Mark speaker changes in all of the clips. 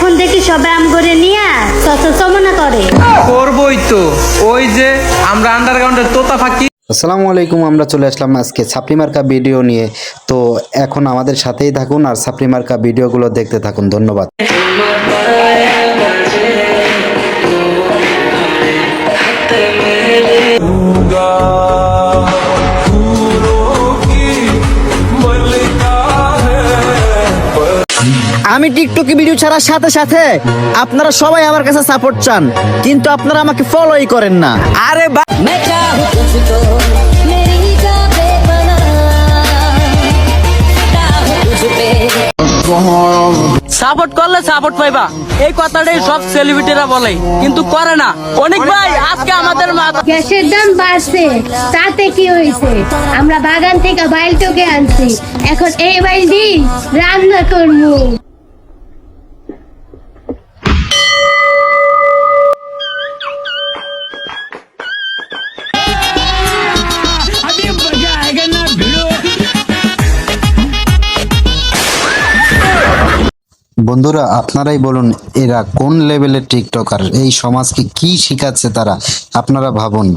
Speaker 1: এখন দেখি সবাই আম করে নিয়ে চমনা করে।
Speaker 2: করবই তো, ওই যে আমরা আন্ডারগ্রাউন্ডের তোতা ফাঁকি।
Speaker 3: আসসালামু আলাইকুম, আমরা চলে আসলাম আজকে সাপ্লি মার্কা ভিডিও নিয়ে। তো এখন আমাদের সাথেই থাকুন আর সাপ্লি মার্কা ভিডিওগুলো দেখতে থাকুন। ধন্যবাদ।
Speaker 4: আমি টিকটকে ভিডিও ছাড়ার সাথে সাথে আপনারা সবাই আমার কাছে সাপোর্ট চান, কিন্তু আপনারা আমাকে ফলোই করেন না। আরে
Speaker 5: সাপোর্ট করলে সাপোর্ট পাইবা, এই কথাটাই সব সেলিব্রিটিরা বলে, কিন্তু করে না। অনেক ভাই, আজকে আমাদের
Speaker 1: গ্যাসের দাম বাড়ছে, তাতে কি হয়েছে? আমরা বাগান থেকে বাইল টকে আনছি, এখন এই বাইল দিয়ে রান্না করবো।
Speaker 3: বন্ধুরা, আপনারাই বলুন এরা কোন লেভেলের টিকটকার? এই সমাজকে কি শিখাচ্ছে তারা? আপনারা ভাবুন।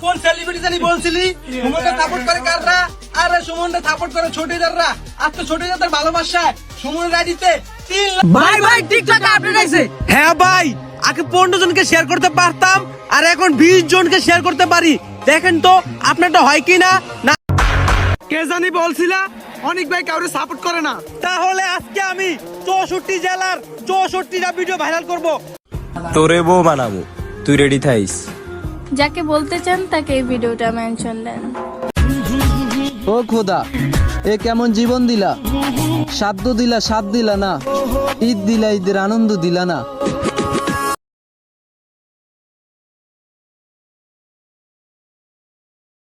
Speaker 2: কোন সেলিব্রিটি জানি বলছিলি সুমনকে সাপোর্ট করে কাররা? আরে সুমনকে সাপোর্ট করে ছোটিদাররা। আজ তো ছোটিদারদের ভালোবাসায় সুমন রাইডিতে 3 লাখ।
Speaker 5: ভাই ভাই টিকটকে আপডেট আইছে।
Speaker 2: হ্যাঁ ভাই, আগে 15 জনকে শেয়ার করতে পারতাম, আর এখন 20 জনকে শেয়ার করতে পারি। দেখেন তো আপনারটা হয় কি না। কে জানি বলছিলা অনেক ভাই কাউরে সাপোর্ট করে না। তাহলে আজকে আমি 64 জেলার 64টা ভিডিও ভাইরাল করব।
Speaker 6: তোরে বউ বানাবো, তুই রেডি থাইস।
Speaker 7: যাকে বলতে চান তাকে এই ভিডিওটা মেনশন দেন।
Speaker 8: ও খোদা, এ কেমন জীবন দিলা, সাধ্য দিলা, সাথ দিলা না, ঈদ দিলা, ঈদের আনন্দ দিলা না।